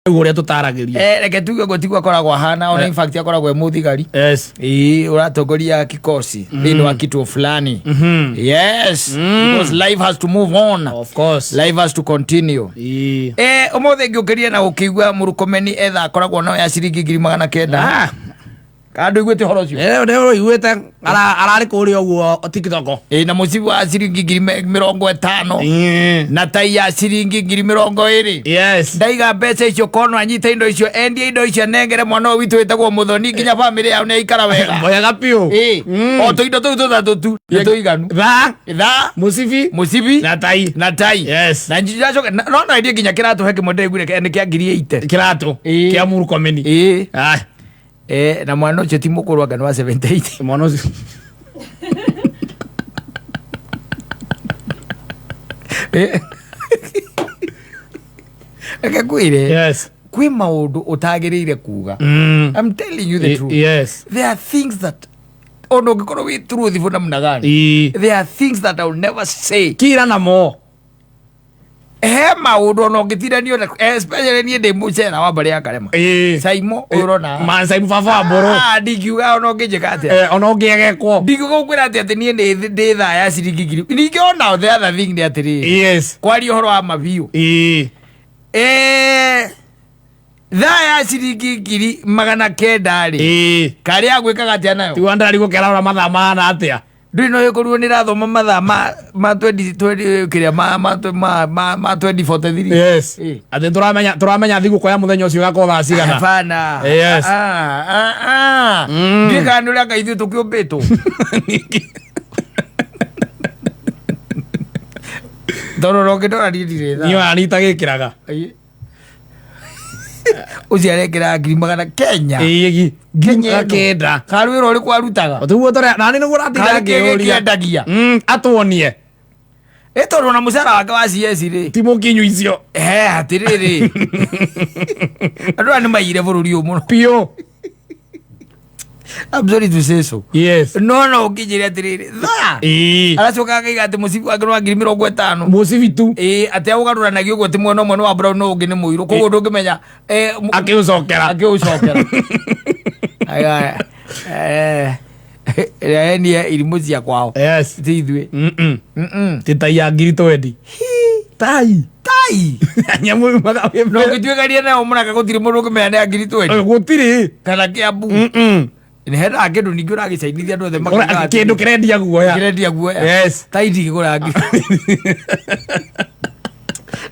Uria tutaragiria reke tuge gotigwa koragwo hana ona in fact akoragwo muthigari yes uratongoria kikosi thini wa kituo fulani yes because life has to move on, of course life has to continue umothe ngiukiria na ukigwa murukomeni etha akoragwo no ya ciringi 900 Kado igwete horo cio. Ndero igwete arari kuri ogwo TikTok. Na musibu wa ciringi 50 na tai ya ciringi 20. Yes. Ndaiga mbeca icio kono anyita indo icio endie indo icio nengere mwana witu wetagwo Muthoni nginya family yao ne ikara wega. Moyaga pio. O to indo tu tu iganu. Tha musibi na tai. Yes. Na njira coka no no idea nginya kiratu heke mwende ngure ne kia 800. Kiratu kia Murukomeni. Na mwana ucio ti mukuru anga wa 78. Mwana ucio akakwire. Yes. Kwi maundu utagirire kuga. I'm telling you the truth. Yes. There are things that ono ngikoro wi truth funa mnagani. There are things that I will never say. Kira na mo. Maundu no ngitiraniyo especially ni ndi mucera wa bari akarema. Saimo urona. Man Saimo baba mboro. Ndigiuga ono ngijika ati. Ono ngegekwo. Ndigiuga kwira ati ni ndi tha ya ciringi ngiri. Ningiona the other thing ni atiri. Yes. Kwari horo wa mabiu. Tha ya ciringi ngiri 900 kari agwikaga atia nayo. Ti wanda ari gukera mathaa mana atia. Ndino yokorwo ni rathoma mathaa ma 20 kiria ma 2043. Yes. Ati turamenya thiguko ya muthenya ucio gakotha cigana. Hapana. Yes. Ndikanura ka ithu tukiumbitwo. Ndoro ngidora ndire tha. Niyo anita gikiraga. Uzi arekera 900 Kenya. Kenya kenda. Karwiro uri kwarutaga. Otugo tore nani no guratira ngeoria. Atuonie. Etoro na musara wake wa CS ri. Timo kinyu icio. Atiriri. Andu ani mayire bururi umuno. Pio. I'm sorry to say so. Yes. No ukijire atiriri. Tha. Aracoka kaiga ati musibu wake wa 50. Musibi tu. Ati agugarura na gyo goti mwana wa Brown no ngi ni muiru kogo ndungimenya akiucokera. Ni irimu cia kwao. Yes. Tithwe. Titai ya ngiri 20. Tai. Nyamu maga no gitwekaria na omuna gutiri mundu ngimenya ya ngiri 20. Gutiri. Kana kiabu. Ni hera akindu ningi uragicainithia andu othe makaga kindu kirendia guoya. Yes. Tai ndigigura ngi.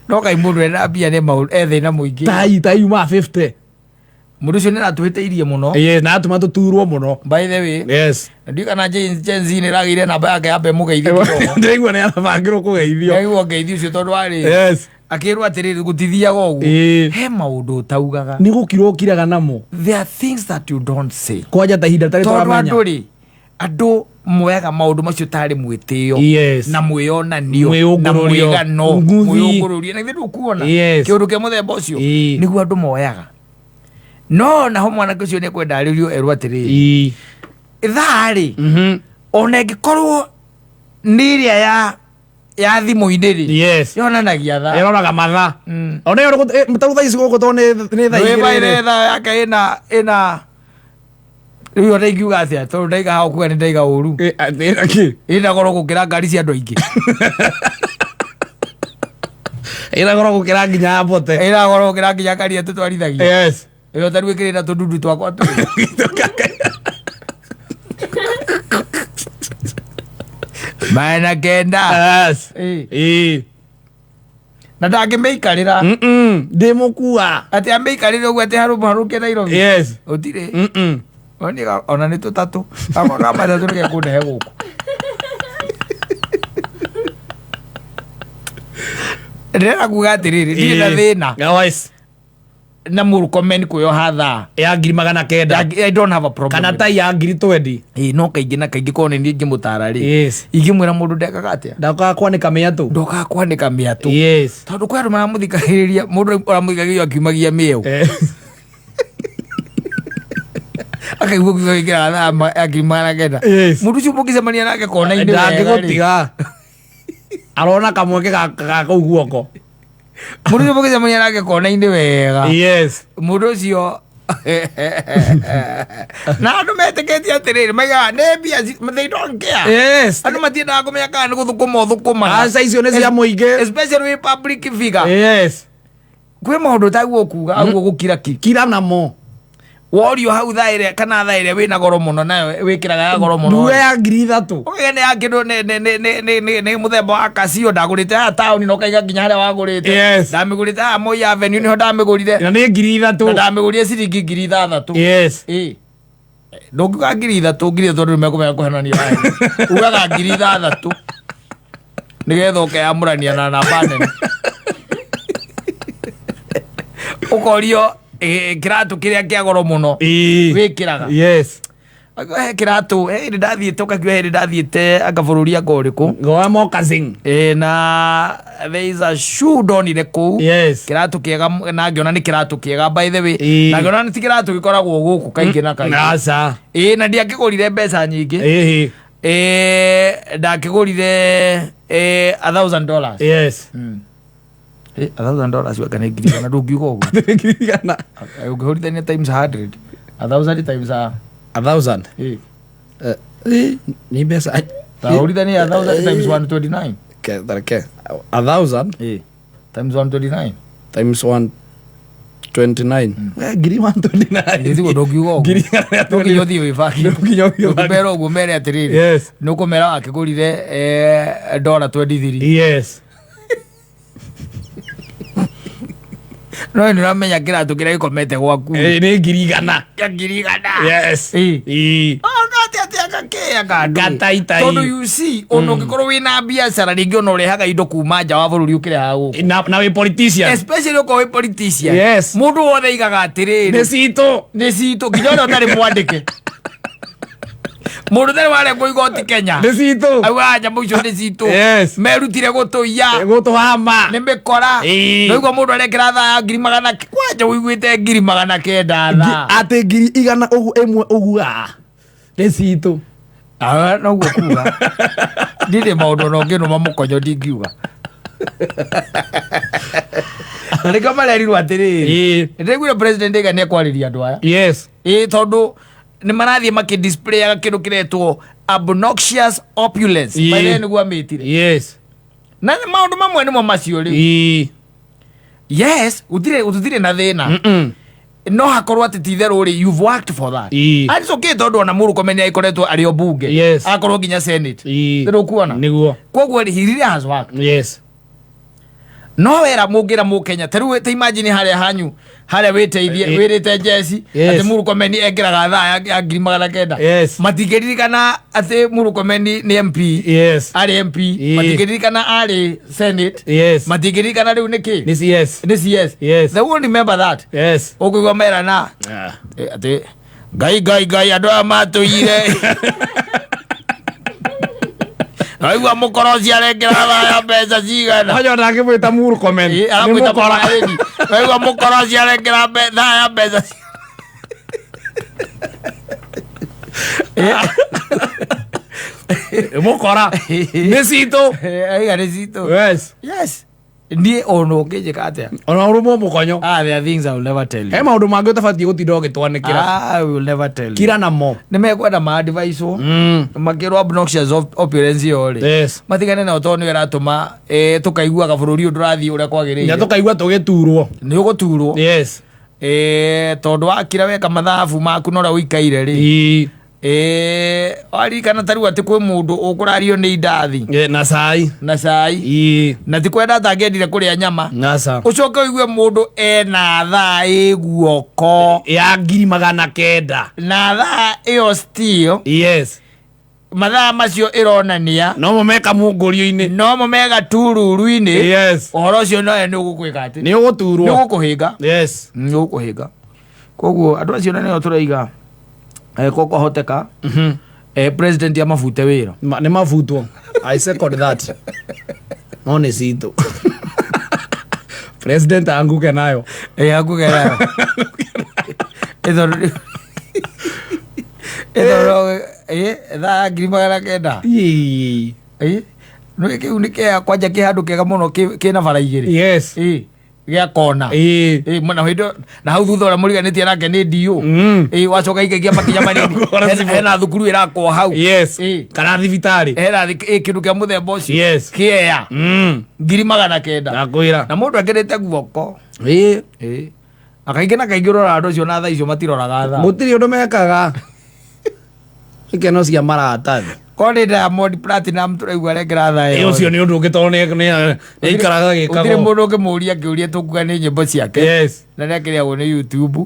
No kai mundu ena bia ne maundu ethe na muingi. Tai uma 50. Mundu cio nera tuhiteirie muno. Yes, na atuma tuturwo muno. By the way. Yes. Ndi kana Gen Z ni ragire namba yake ya bemu geithio. Ndigwa ne abangiro kugeithio. Ndigwa geithio cio tondu ari. Yes. Akirwa atiriri gutithiaga uguo. He maundu taugaga. Ni gukirwo kiraga namo. There are things that you don't say. Kwaja ta hinda tari twaramenya. Andu moyaga maundu macio tari mwitio. Yes. Na mwionanio na mwigano mwiyungururio na ithu kuona kiundu kia muthemba ucio niguo andu moyaga. No na ho mwana kucio ni kwenda aririo erwa atiriri. Thari. Ona ngikorwo niria ya thimu-ini ri. Yes. Yonanagia tha. Yonaga matha. Ona yo mutaruta ici guko to ni tha igire. Wewe tha yake ina riu ora ingiuga atia to ndaiga ha kuga ni ndaiga uru. Ina goro gukira ngari cia andu aingi. Ina goro gukira nginya bote. Ina goro gukira nginya ngari atu twarithagia. Yes. Yo taru ikirira tundudu twakwa tu. Maena kenda. Yes. Na ndangimeikarira. Ndimukua. Ati ameikarira ugu ati haruke Nairobi. Yes. Utire. Ona ni tutatu. Ama kama tatu ni kunde guku. Ndera kuga atiriri ndi na thina. Guys. Na Murukomeni kuyo hatha ya 900. I don't have a problem. Kana tai ya 20. No kaingi na kaingi kone ni ngimutara ri. Yes. Igimwira mundu ndekaga atia. Ndaka kwanika miatu. Ndoka kwanika miatu. Yes. Tondu kwa ruma muthikagiriria mundu aramuthikagiria akiumagia miu. Akaigua kuigira tha akimana kenda. Mundu cio mukicemania nake kona inde. Ndangigutiga. Arona kamweke ga kau guoko. Mundu ucio mukinya munyera ke kona indi wega. Yes. Mundu ucio na andu meteketie atiriri maiga ne mbia they don't care. Yes. Andu matiendaga kumenya kana ni guthukuma Asa icio nĩ cia mũingĩ. especially with public figure. Yes. Kwi maundu taguo kuga aguo gukira ki Kira namo. worio hau thaire kana thaire wina goro muno nayo wikiraga ya goro muno. Nduwe ya 3,000. Ogene ya kindu ne muthemba wa kasio ndagurite ya town no kaiga nginya haria wagurite. Yes. Ndamigurite ya Moi Avenue niho ndamigurire. Na nĩ 3,000. Ndamigurire ciringi 3,000. Yes. Ndungiuga 3,000 ngiri tondu mekumenya kuhenania rai. Ugaga 3,000 nigetha ukeyamurania na namba nene. Ukorio kiratu kiria kia goro muno wikiraga. Yes. Kiratu ndathiite ukakiuga ndathiite anga bururi anga uriku Goa moccasin. na there is a shoe donire ku. Yes. Kiratu kiega na ngiona ni kiratu kiega by the way. Na ngiona ti kiratu gikoragwo guku kaingi na kaingi. Nasa. Na ndiakigurire mbeca nyingi. Ndakigurire $1,000. Yes. $1,000 wakane ngirigana ndungiuga uguo. Ngirigana. Ungihurithania times 100. 1,000 times 1,000. Ni mbeca. Tahurithania 1,000 times 129. Okay. 1,000 times 129 times 129. Ngiri 129. Ndithigo ndungiuga uguo. Ngirigana ndungiuga thi wifaki. Ndungibera uguo mere atiriri. Yes. Nukumera akigurire $23. Yes. No ni ramenya kiratu kiria gikomete gwaku. Ni ngirigana. Ngirigana. Yes. Gataita. Tondu you see ono gikorwo wina biashara ringi ono rehaga indo kuma nja wa bururi ukireha guku. Na we politician. Especially uko we politician. Yes. Mundu wothe igaga atiriri. Nĩ citũ nginya ona utari mwandike. Mundu thari wale kwa igoti Kenya. Nĩ citũ. Auga nyamu icio nĩ citũ. Yes. Merutire gutuia. Gũtũhama. Nĩ mĩkora. No igua mundu arekera tha 100,000 kwanja wiguite 900 tha. Ati 100 ĩmwe ũguaga. Nĩ citũ. No guo kuga. Ndire maundu no ngino mamukonyo ndingiuga. Ni kama lerirwo atiriri. Ndiguire president ega ne kwariria andu aya. Yes. Tondu ni marathie maki display ya kindu kiretwo obnoxious opulence. Baile ni gwa mitire. Yes. Na maundu mamwe nimo macio ri. Yes, utire na thina. No hakorwo ati titherũ ri you've worked for that. And it's okay tondu ona Murkomen aikoretwo ari obunge. Yes. Akorwo nginya senate. Ndiro kuona. Niguo. Koguo he really has worked. Yes. No wera mungira mu Kenya teru te imagine haria hanyu haria witeithie wirite jesi ati Murkomen engiraga tha ya 900. Yes. Matigeririkana ati Murkomen ni MP. Yes. Ari MP. Matigeririkana ari senate. Yes. Matigeririkana riu niki. Ni CS. Ni CS. Yes. They won't remember that. Yes. Okugwa mera na. Ati gai andu amatuire. Aigua mukoroci arengera ya mbeca cigana. Ayo ndangimwita Murkomen. Ni mukora. Aigua mukoroci arengera ya mbeca. Mukora. Nĩ citũ. Aiga nĩ citũ. Yes. Yes. Ndie ono ngĩnjĩka atĩa. Ona ũrũmwo mũkonyo. There are things I will never tell you. He maũndũ mangĩ ũtabatiĩ gũtinda ũgĩtwanĩkĩra. I will never tell you. Kira namo. Nĩ mekwenda ma-advice makĩrwo obnoxious opulence yo rĩ. Yes. Matigane na ũtonĩ ĩratũma tũkaiguaga bũrũri ũndũrathiĩ ũrĩa kwagĩrĩire. Na tũkaigua tũgĩturwo. Nĩ ũgũturwo. Yes. Tondũ wakira weka mathabu maku no ũrĩa ũikaire rĩ. Warikana tariu ati kwi mundu ukurario ni indathi na cai na ti kwenda atangĩendire kũrĩa nyama ucoke ũigue mundu ena thaa guoko ya 900 na thaa ĩyo still mathaa macio ĩronania no mũmeka mũngũrio-inĩ no mũmega tururu-inĩ ũhoro ũcio nowe nĩ ũgũkwĩka atĩ nĩ ũgũturwo nĩ ũgũkũhĩnga nĩ ũgũkũhĩnga koguo andũ acio nĩo tũraiga koko hoteka president ya mafute wira ni mafutwo I second that no nĩ citũ president anguke nayo anguke nayo ethoro thaa 900 no kiu ni kia kwanja kihandu kega muno kina bara igiri yes gya kona mwana hindo na hau thutha ora muriganitie nake ni dio wacoka ikagia makinya manini hena thukuru irakwo hau yes kana thibitari hena kindu kia muthemba ucio yes kiea 900 nakwira na mundu akirite guoko akaingi na kaingi urora andu acio na thaa icio matiroraga thaa mutiri undu mekaga ikeno cia maratathi kone Diamond Platinum turaigua arekera thaa ucio ni undu ungitone ni ikaraga gikago utire mundu ungimuria kiuria tukuga ni nyimbo ciake yes na nekereagwo ni YouTube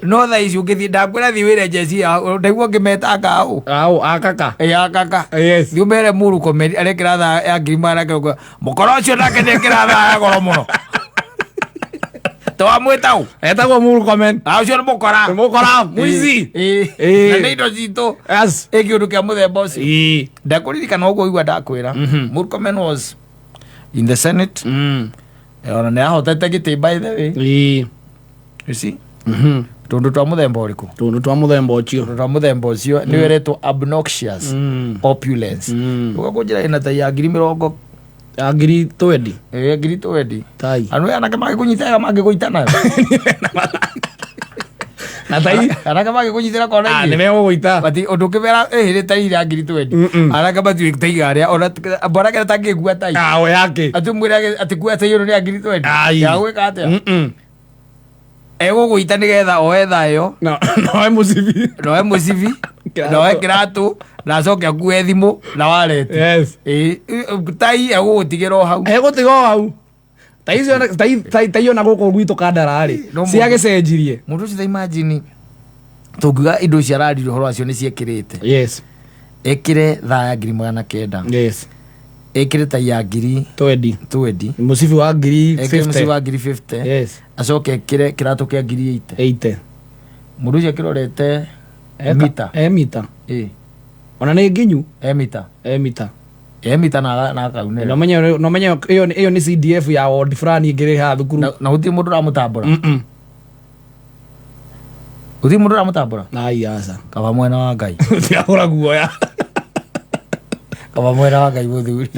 no thaa icio ngithii ndakwira thi wire jesi ndaigua ngimetanga au akaka akaka yes thiu mere muru comment arekera thaa ya ngima arekera mukoro ucio nake nekera thaa ya goro muno Toa mwetau etagwo muru comment ucio ni mukora mwizi na ni indo citu yes kiundu kia muthemba ucio ndakuririkana uguo igua ndakwira muru comment was in the Senate ona ne ahotete giti by the way you see tundu twa muthemba uriku tundu twa muthemba ucio ni weretwo obnoxious opulence ugakunjira ina ta ya 20 ngiri 20 ngiri 20 tai anu anake magikunyitaga magikuitana na tai anake magikunyitira kona ni mego guita bati undu kibera ri tai ira ngiri 20 anake batu taiga ria ona bora kera tangigua tai o yake atumwira ati kuwa tai ni ngiri 20 ya gwika atia ego guita nigetha oetha yo no musibi no kiratu na coke akue thimu na warete yes tai ego gutigiro hau tai ona guko gwitu kandarari cia gicenjirie mundu cia imagine tugiga indo cia radio horo acio ni ciekirite yes ekire thaa ya 900 yes ekire ta ya ngiri 20 musibi wa ngiri 50 yes acoke ekire kiratu kia ngiri 80 mundu cia kirorete mita ona ni nginyu mita na kaune no menye iyo ni CDF ya ward fulani ngiri ha thukuru na uti mundu ramutambura uti mundu ramutambura ai asa kaba mwena wa Ngai tiagura guoya kaba mwena wa Ngai muthuri